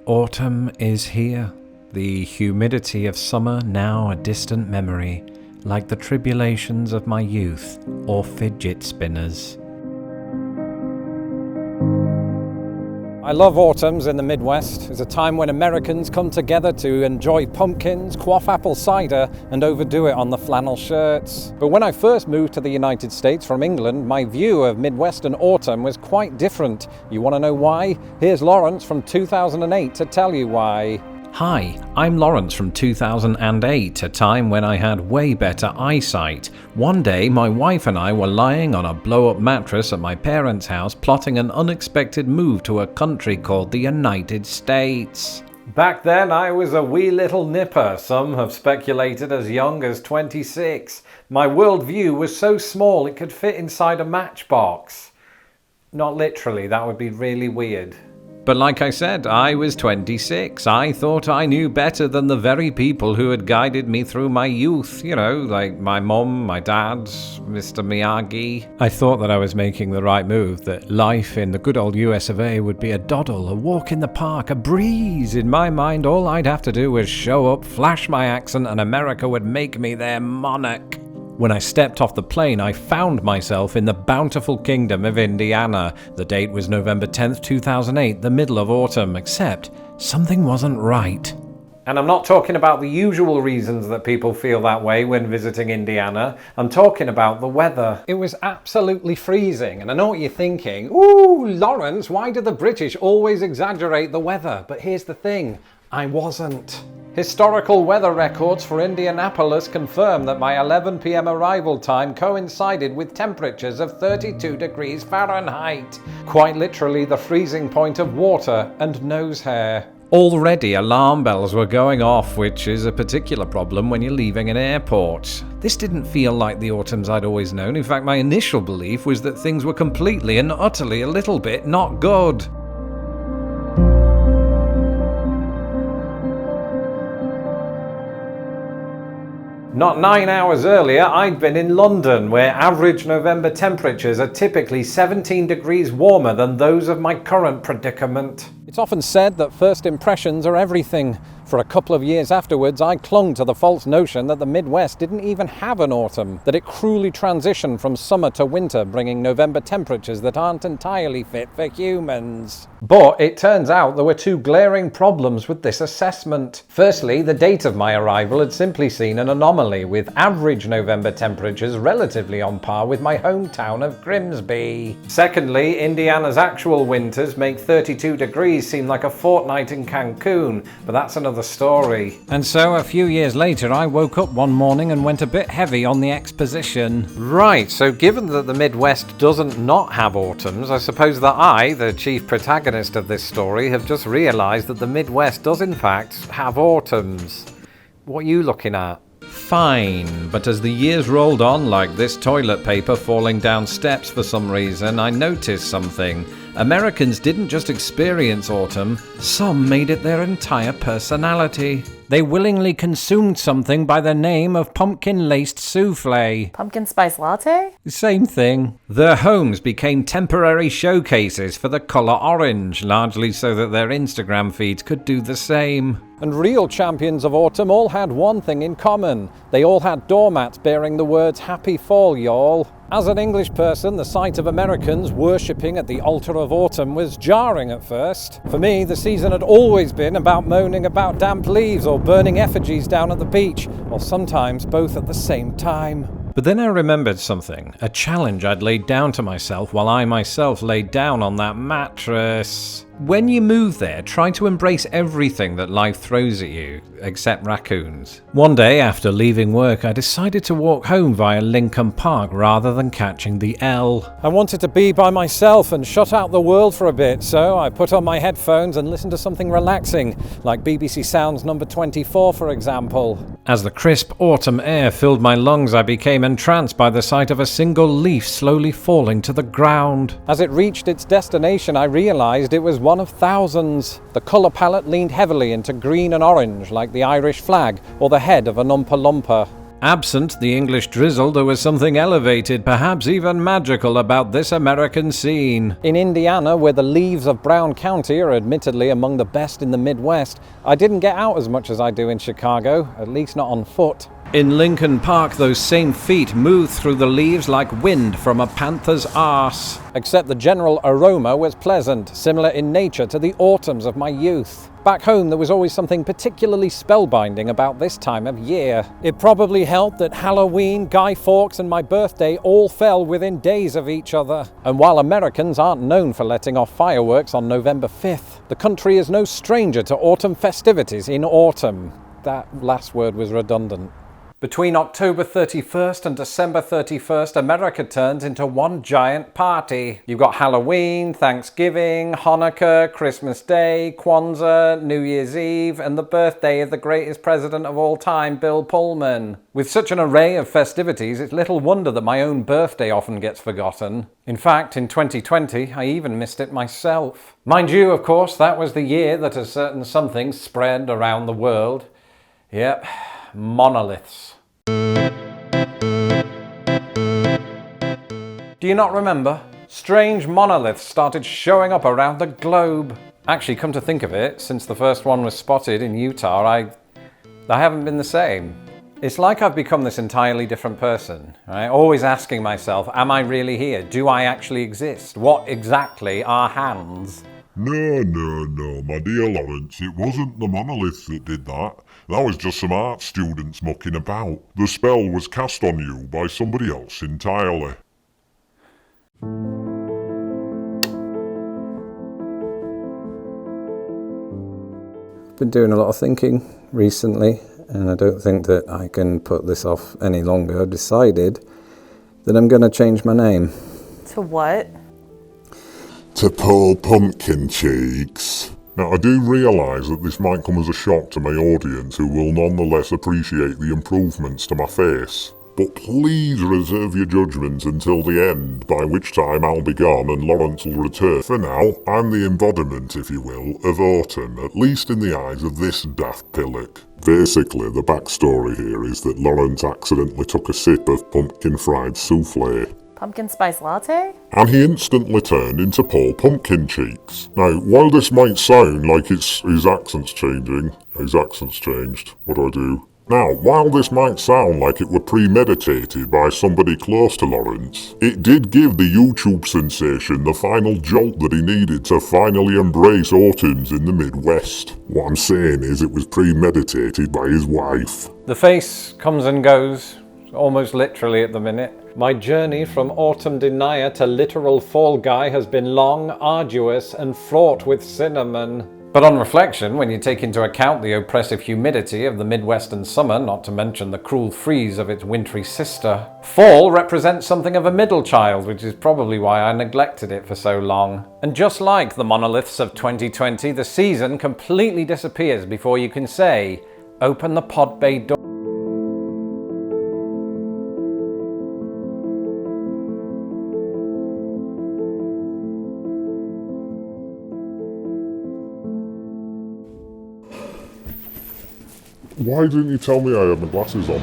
Autumn is here, the humidity of summer now a distant memory, like the tribulations of my youth or fidget spinners. I love autumns in the Midwest. It's a time when Americans come together to enjoy pumpkins, quaff apple cider, and overdo it on the flannel shirts. But when I first moved to the United States from England, my view of Midwestern autumn was quite different. You want to know why? Here's Lawrence from 2008 to tell you why. Hi, I'm Lawrence from 2008, a time when I had way better eyesight. One day, my wife and I were lying on a blow-up mattress at my parents' house, plotting an unexpected move to a country called the United States. Back then, I was a wee little nipper. Some have speculated as young as 26. My worldview was so small it could fit inside a matchbox. Not literally, that would be really weird. But like I said, I was 26. I thought I knew better than the very people who had guided me through my youth. You know, like my mum, my dad, Mr. Miyagi. I thought that I was making the right move, that life in the good old US of A would be a doddle, a walk in the park, a breeze. In my mind, all I'd have to do was show up, flash my accent, and America would make me their monarch. When I stepped off the plane, I found myself in the bountiful kingdom of Indiana. The date was November 10th, 2008, the middle of autumn, except something wasn't right. And I'm not talking about the usual reasons that people feel that way when visiting Indiana. I'm talking about the weather. It was absolutely freezing, and I know what you're thinking. Ooh, Lawrence, why do the British always exaggerate the weather? But here's the thing, I wasn't. Historical weather records for Indianapolis confirm that my 11 p.m. arrival time coincided with temperatures of 32 degrees Fahrenheit. Quite literally the freezing point of water and nose hair. Already alarm bells were going off, which is a particular problem when you're leaving an airport. This didn't feel like the autumns I'd always known. In fact, my initial belief was that things were completely and utterly a little bit not good. Not 9 hours earlier, I'd been in London, where average November temperatures are typically 17 degrees warmer than those of my current predicament. It's often said that first impressions are everything. For a couple of years afterwards, I clung to the false notion that the Midwest didn't even have an autumn, that it cruelly transitioned from summer to winter, bringing November temperatures that aren't entirely fit for humans. But it turns out there were two glaring problems with this assessment. Firstly, the date of my arrival had simply seen an anomaly, with average November temperatures relatively on par with my hometown of Grimsby. Secondly, Indiana's actual winters make 32 degrees seem like a fortnight in Cancun, but that's another story. And so a few years later, I woke up one morning and went a bit heavy on the exposition. Right, so given that the Midwest doesn't not have autumns, I suppose that I, the chief protagonist of this story, have just realised that the Midwest does in fact have autumns. What are you looking at? Fine, but as the years rolled on, like this toilet paper falling down steps for some reason, I noticed something. Americans didn't just experience autumn, some made it their entire personality. They willingly consumed something by the name of pumpkin-laced souffle. Pumpkin spice latte? Same thing. Their homes became temporary showcases for the colour orange, largely so that their Instagram feeds could do the same. And real champions of autumn all had one thing in common. They all had doormats bearing the words "Happy Fall, y'all." As an English person, the sight of Americans worshipping at the altar of autumn was jarring at first. For me, the season had always been about moaning about damp leaves or burning effigies down at the beach, or sometimes both at the same time. But then I remembered something, a challenge I'd laid down to myself while I myself laid down on that mattress. When you move there, try to embrace everything that life throws at you, except raccoons. One day after leaving work, I decided to walk home via Lincoln Park rather than catching the L. I wanted to be by myself and shut out the world for a bit, so I put on my headphones and listened to something relaxing, like BBC Sounds number 24, for example. As the crisp autumn air filled my lungs, I became entranced by the sight of a single leaf slowly falling to the ground. As it reached its destination, I realised it was one of thousands. The colour palette leaned heavily into green and orange, like the Irish flag or the head of an Oompa Loompa. Absent the English drizzle, there was something elevated, perhaps even magical, about this American scene. In Indiana, where the leaves of Brown County are admittedly among the best in the Midwest, I didn't get out as much as I do in Chicago, at least not on foot. In Lincoln Park, those same feet moved through the leaves like wind from a panther's arse. Except the general aroma was pleasant, similar in nature to the autumns of my youth. Back home, there was always something particularly spellbinding about this time of year. It probably helped that Halloween, Guy Fawkes, and my birthday all fell within days of each other. And while Americans aren't known for letting off fireworks on November 5th, the country is no stranger to autumn festivities in autumn. That last word was redundant. Between October 31st and December 31st, America turns into one giant party. You've got Halloween, Thanksgiving, Hanukkah, Christmas Day, Kwanzaa, New Year's Eve, and the birthday of the greatest president of all time, Bill Pullman. With such an array of festivities, it's little wonder that my own birthday often gets forgotten. In fact, in 2020, I even missed it myself. Mind you, of course, that was the year that a certain something spread around the world. Yep. Monoliths. Do you not remember? Strange monoliths started showing up around the globe. Actually, come to think of it, since the first one was spotted in Utah, I haven't been the same. It's like I've become this entirely different person, right? Always asking myself, am I really here? Do I actually exist? What exactly are hands? No, my dear Lawrence, it wasn't the monoliths that did that. That was just some art students mucking about. The spell was cast on you by somebody else entirely. I've been doing a lot of thinking recently, and I don't think that I can put this off any longer. I've decided that I'm going to change my name. To what? To Paul Pumpkin Cheeks. Now, I do realise that this might come as a shock to my audience, who will nonetheless appreciate the improvements to my face. But please reserve your judgment until the end, by which time I'll be gone and Lawrence will return. For now, I'm the embodiment, if you will, of autumn, at least in the eyes of this daft pillock. Basically, the backstory here is that Lawrence accidentally took a sip of pumpkin fried soufflé. Pumpkin spice latte? And he instantly turned into Paul Pumpkin Cheeks. Now, while this might sound like his accent's changed, what do I do? Now, while this might sound like it were premeditated by somebody close to Lawrence, it did give the YouTube sensation the final jolt that he needed to finally embrace autumns in the Midwest. What I'm saying is it was premeditated by his wife. The face comes and goes, almost literally at the minute. My journey from autumn denier to literal fall guy has been long, arduous, and fraught with cinnamon. But on reflection, when you take into account the oppressive humidity of the Midwestern summer, not to mention the cruel freeze of its wintry sister, fall represents something of a middle child, which is probably why I neglected it for so long. And just like the monoliths of 2020, the season completely disappears before you can say, "Open the pod bay door." Why didn't you tell me I had my glasses on?